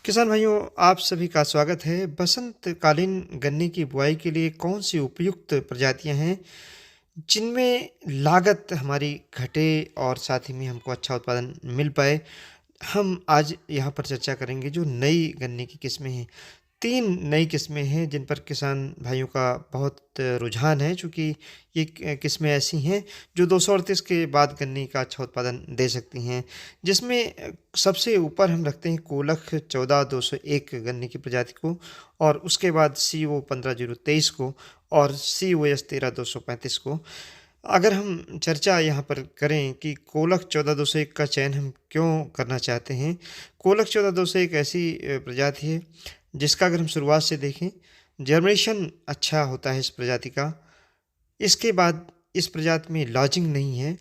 किसान भाइयों, आप सभी का स्वागत है। बसंतकालीन गन्ने की बुआई के लिए कौन सी उपयुक्त प्रजातियां हैं जिनमें लागत हमारी घटे और साथ ही में हमको अच्छा उत्पादन मिल पाए? हम आज यहाँ पर चर्चा करेंगे जो नई गन्ने की किस्में हैं। 3 नई किस्में हैं जिन पर किसान भाइयों का बहुत रुझान है, चूँकि ये किस्में ऐसी हैं जो 238 के बाद गन्ने का अच्छा उत्पादन दे सकती हैं। जिसमें सबसे ऊपर हम रखते हैं कोलख 14201 गन्ने की प्रजाति को, और उसके बाद सीओ 15023 को और सीओएस 13235 को। अगर हम चर्चा यहाँ पर करें कि कोलख 14201 का चयन हम क्यों करना चाहते हैं, कोलख 14201 ऐसी प्रजाति है जिसका अगर हम शुरुआत से देखें, जर्मिनेशन अच्छा होता है इस प्रजाति का। इसके बाद इस प्रजाति में लॉजिंग नहीं है।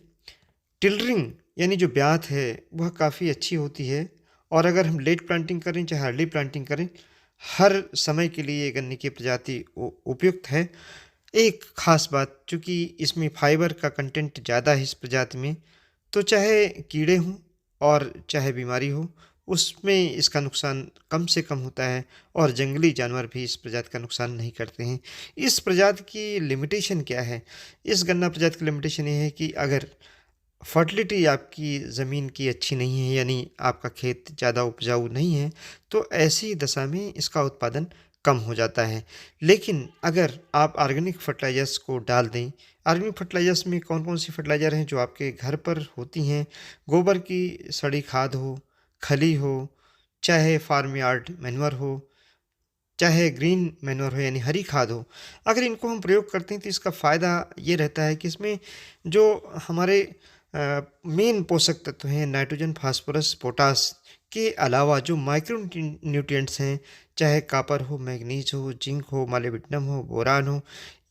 टिलरिंग यानी जो ब्यात है वह काफ़ी अच्छी होती है, और अगर हम लेट प्लांटिंग करें चाहे अर्ली प्लांटिंग करें, हर समय के लिए ये गन्ने की प्रजाति उपयुक्त है। एक ख़ास बात, चूँकि इसमें फाइबर का कंटेंट ज़्यादा है इस प्रजाति में, तो चाहे कीड़े हों और चाहे बीमारी हो, उसमें इसका नुकसान कम से कम होता है, और जंगली जानवर भी इस प्रजाति का नुकसान नहीं करते हैं। इस प्रजाति की लिमिटेशन क्या है? इस गन्ना प्रजाति की लिमिटेशन ये है कि अगर फर्टिलिटी आपकी ज़मीन की अच्छी नहीं है, यानी आपका खेत ज़्यादा उपजाऊ नहीं है, तो ऐसी दशा में इसका उत्पादन कम हो जाता है। लेकिन अगर आप ऑर्गेनिक फर्टिलाइज़र्स को डाल दें, ऑर्गेनिक फर्टिलाइज़र्स में कौन-कौन सी फर्टिलाइज़र हैं जो आपके घर पर होती हैं? गोबर की सड़ी खाद हो, खली हो, चाहे फार्म यार्ड मैन्योर हो, चाहे ग्रीन मैन्योर हो यानी हरी खाद हो, अगर इनको हम प्रयोग करते हैं तो इसका फ़ायदा ये रहता है कि इसमें जो हमारे मेन पोषक तत्व हैं, नाइट्रोजन, फास्फोरस, पोटास के अलावा जो माइक्रो न्यूट्रिएंट्स हैं, चाहे कॉपर हो, मैग्नीज हो, जिंक हो, मोलिब्डेनम हो, बोरान हो,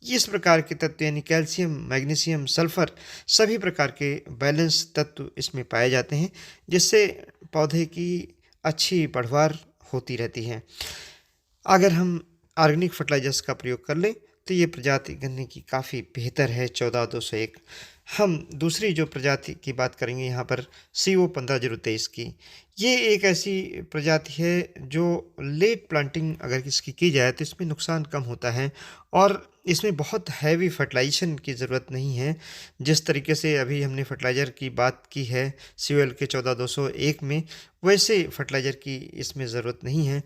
इस प्रकार के तत्व यानी कैल्शियम, मैग्नीशियम, सल्फर, सभी प्रकार के बैलेंस तत्व इसमें पाए जाते हैं, जिससे पौधे की अच्छी बढ़वार होती रहती है। अगर हम ऑर्गेनिक फर्टिलाइजर्स का प्रयोग कर लें तो ये प्रजाति गन्ने की काफ़ी बेहतर है, 14201। हम दूसरी जो प्रजाति की बात करेंगे यहाँ पर, सीओ 15023 की। ये एक ऐसी प्रजाति है जो लेट प्लांटिंग अगर इसकी की जाए तो इसमें नुकसान कम होता है, और इसमें बहुत हैवी फर्टिलाइजेशन की ज़रूरत नहीं है। जिस तरीके से अभी हमने फर्टिलाइज़र की बात की है सीओएल के 14201 में, वैसे फर्टिलाइज़र की इसमें ज़रूरत नहीं है।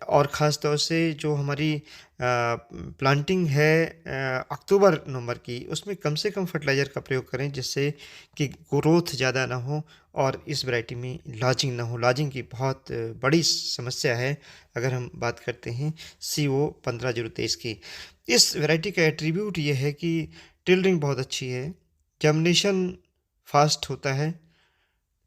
और ख़ास तौर से जो हमारी प्लांटिंग है अक्टूबर नवंबर की, उसमें कम से कम फर्टिलाइज़र का प्रयोग करें जिससे कि ग्रोथ ज़्यादा ना हो और इस वैरायटी में लॉजिंग ना हो। लॉजिंग की बहुत बड़ी समस्या है अगर हम बात करते हैं सीओ 15023 की। इस वैरायटी का एट्रीब्यूट ये है कि टिलरिंग बहुत अच्छी है, जर्मिनेशन फास्ट होता है,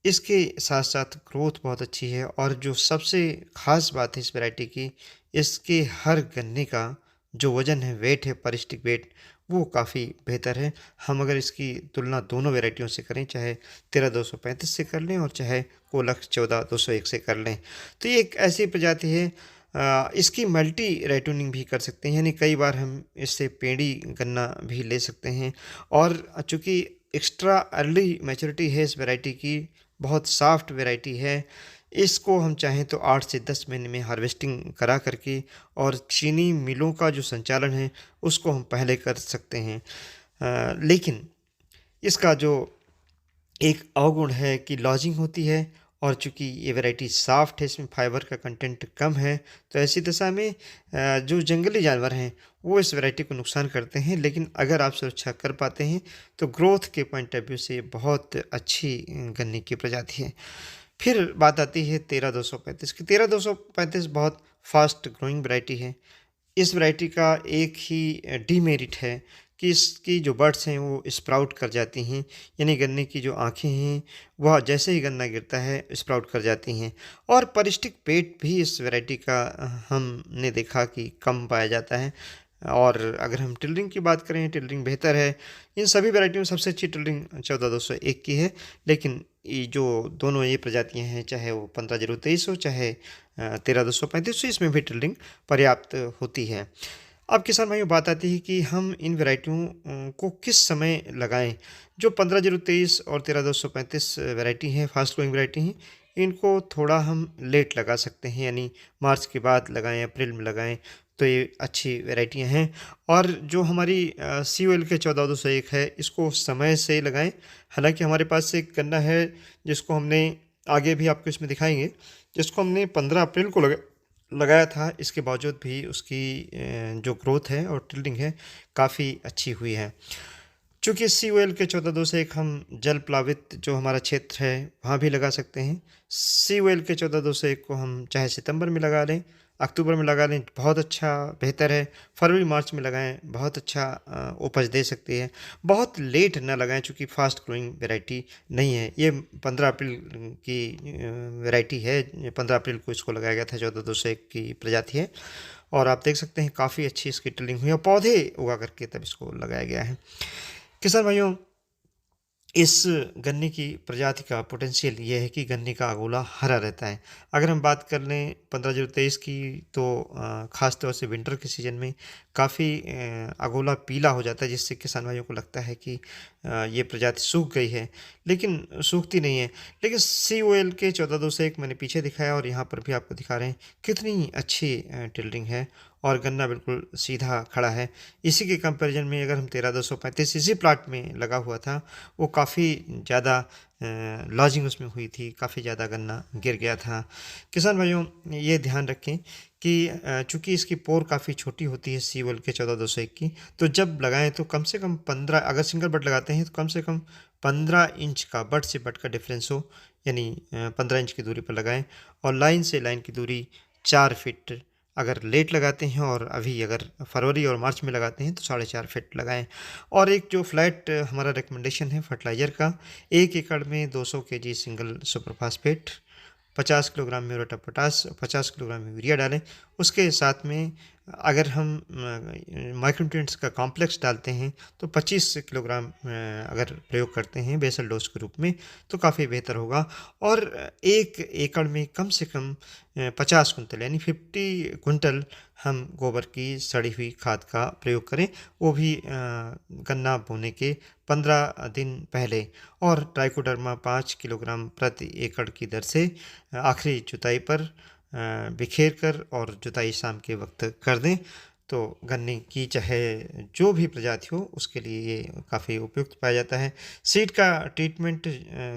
इसके साथ-साथ ग्रोथ बहुत अच्छी है, और जो सबसे ख़ास बात है इस वैरायटी की, इसके हर गन्ने का जो वज़न है, वेट है, पर स्टिक वेट, वो काफ़ी बेहतर है। हम अगर इसकी तुलना दोनों वैरायटियों से करें, चाहे 13235 से कर लें और चाहे कोलख 14201 से कर लें, तो ये एक ऐसी प्रजाति है, इसकी मल्टी राइटूनिंग भी कर सकते हैं, यानी कई बार हम इससे पेड़ी गन्ना भी ले सकते हैं। और चूँकि एक्स्ट्रा अर्ली मैच्योरिटी है इस वैरायटी की, बहुत सॉफ्ट वैरायटी है, इसको हम चाहें तो 8 से 10 महीने में हार्वेस्टिंग करा करके और चीनी मिलों का जो संचालन है उसको हम पहले कर सकते हैं। लेकिन इसका जो एक अवगुण है कि लॉजिंग होती है, और चूँकि ये वैरायटी सॉफ्ट है, इसमें फाइबर का कंटेंट कम है, तो ऐसी दशा में जो जंगली जानवर हैं वो इस वैरायटी को नुकसान करते हैं। लेकिन अगर आप सुरक्षा कर पाते हैं तो ग्रोथ के पॉइंट ऑफ व्यू से ये बहुत अच्छी गन्ने की प्रजाति है। फिर बात आती है 13235 की। 13235 बहुत फास्ट ग्रोइंग वैरायटी है। इस वैरायटी का एक ही डीमेरिट है कि इसकी जो बड्स हैं वो स्प्राउट कर जाती हैं, यानी गन्ने की जो आँखें हैं वह जैसे ही गन्ना गिरता है स्प्राउट कर जाती हैं। और परिष्टिक पेट भी इस वैरायटी का हमने देखा कि कम पाया जाता है। और अगर हम टिलरिंग की बात करें, टिलरिंग बेहतर है। इन सभी वैरायटियों में सबसे अच्छी टिलरिंग 14201 की है, लेकिन ये जो दोनों ये प्रजातियां हैं, चाहे वो 15023 हो चाहे 13235 हो, इसमें भी टिलरिंग पर्याप्त होती है। अब किसान भाइयों, बात आती है कि हम इन वैरायटियों को किस समय लगाएं। जो 15023 और 13235 वैरायटी हैं, फास्ट ग्रोइंग वैरायटी हैं, इनको थोड़ा हम लेट लगा सकते हैं, यानी मार्च के बाद लगाएँ, अप्रैल में लगाएँ, तो ये अच्छी वैराइटियाँ हैं। और जो हमारी सीओएल के 14-201 है, इसको समय से लगाएँ। हालाँकि हमारे पास एक गन्ना है जिसको हमने आगे भी आपको इसमें दिखाएँगे, जिसको हमने 15 अप्रैल को लगाया था। इसके बावजूद भी उसकी जो ग्रोथ है और टिल्डिंग है काफ़ी अच्छी हुई है। चूँकि सीओएल के 14-201 हम जल प्लावित जो हमारा क्षेत्र है वहाँ भी लगा सकते हैं। सीओएल के 14-201 को हम चाहे सितंबर में लगा लें, अक्टूबर में लगा लें, बहुत अच्छा बेहतर है। फरवरी मार्च में लगाएँ, बहुत अच्छा उपज दे सकती है। बहुत लेट ना लगाएँ, चूँकि फास्ट ग्रोइंग वैरायटी नहीं है। ये 15 अप्रैल की वैरायटी है। 15 अप्रैल को इसको लगाया गया था, 14-201 की प्रजाति है। और आप देख सकते हैं काफ़ी अच्छी इसकी टिल्डिंग हुई है और पौधे उगा करके तब इसको लगाया गया है। किसान भाइयों, इस गन्ने की प्रजाति का पोटेंशियल ये है कि गन्ने का अगोला हरा रहता है। अगर हम बात कर लें 15-023 की, तो ख़ास तौर से विंटर के सीज़न में काफ़ी अगोला पीला हो जाता है, जिससे किसान भाइयों को लगता है कि ये प्रजाति सूख गई है, लेकिन सूखती नहीं है। लेकिन सीओएल के 14-201 मैंने पीछे दिखाया और यहाँ पर भी आपको दिखा रहे हैं कितनी अच्छी टिल्डिंग है और गन्ना बिल्कुल सीधा खड़ा है। इसी के कंपैरिजन में अगर हम 13-235 इसी प्लॉट में लगा हुआ था, वो काफ़ी ज़्यादा लॉजिंग उसमें हुई थी, काफ़ी ज़्यादा गन्ना गिर गया था। किसान भाइयों, ये ध्यान रखें कि चूँकि इसकी पोर काफ़ी छोटी होती है सीओएल के 14-201 की, तो जब लगाएँ तो कम से कम 15, अगर सिंगल बड लगाते हैं तो कम से कम 15 इंच का बड से बड का डिफरेंस हो, यानी 15 इंच की दूरी पर लगाएँ। और लाइन से लाइन की दूरी 4 फीट अगर लेट लगाते हैं, और अभी अगर फरवरी और मार्च में लगाते हैं तो 4.5 फीट लगाएं। और एक जो फ्लैट हमारा रिकमेंडेशन है फर्टिलाइज़र का, 1 एकड़ में 200 KG single super phosphate, 50 kilogram muriate of potash, 50 kilogram urea डालें। उसके साथ में अगर हम माइक्रोन्यूट्रिएंट्स का कॉम्प्लेक्स डालते हैं तो 25 किलोग्राम अगर प्रयोग करते हैं बेसल डोज के रूप में, तो काफ़ी बेहतर होगा। और 1 एकड़ में कम से कम 50 कुंटल यानी 50 कुंटल हम गोबर की सड़ी हुई खाद का प्रयोग करें, वो भी गन्ना बोने के 15 दिन पहले। और ट्राइकोडर्मा 5 किलोग्राम प्रति एकड़ की दर से आखिरी जुताई पर बिखेर कर और जुताई शाम के वक्त कर दें, तो गन्ने की चाहे जो भी प्रजाति हो उसके लिए ये काफ़ी उपयुक्त पाया जाता है। सीड का ट्रीटमेंट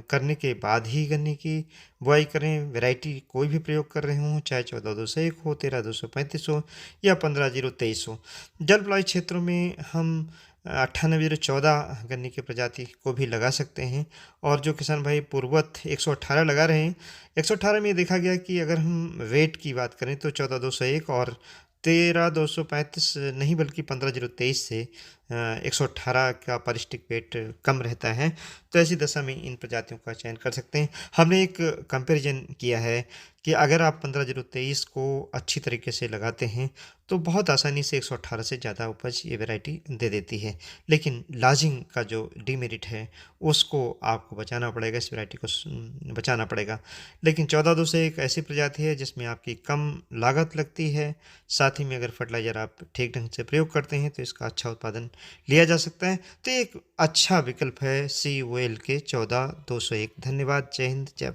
करने के बाद ही गन्ने की बुआई करें। वैरायटी कोई भी प्रयोग कर रहे हों, चाहे 14-201 हो, 13-235 हो या 15-023 हो। जलवायु क्षेत्रों में हम 98-014 गन्ने की प्रजाति को भी लगा सकते हैं। और जो किसान भाई पूर्ववत 118 लगा रहे हैं, 118 में ये देखा गया कि अगर हम वेट की बात करें तो 14-201 और 13-235 नहीं बल्कि 15-023 से 118 का पारिस्टिक वेट कम रहता है। तो ऐसी दशा में इन प्रजातियों का चयन कर सकते हैं। हमने एक कंपैरिजन किया है कि अगर आप 15-023 को अच्छी तरीके से लगाते हैं तो बहुत आसानी से 118 से ज़्यादा उपज ये वैरायटी दे देती है। लेकिन लॉजिंग का जो डीमेरिट है उसको आपको बचाना पड़ेगा, इस वैरायटी को बचाना पड़ेगा। लेकिन 14-201 एक ऐसी प्रजाति है जिसमें आपकी कम लागत लगती है, साथ ही में अगर फर्टिलाइज़र आप ठीक ढंग से प्रयोग करते हैं तो इसका अच्छा उत्पादन लिया जा सकता है। तो एक अच्छा विकल्प है सीओएल के 14-201। धन्यवाद। जय हिंद, जय भारत।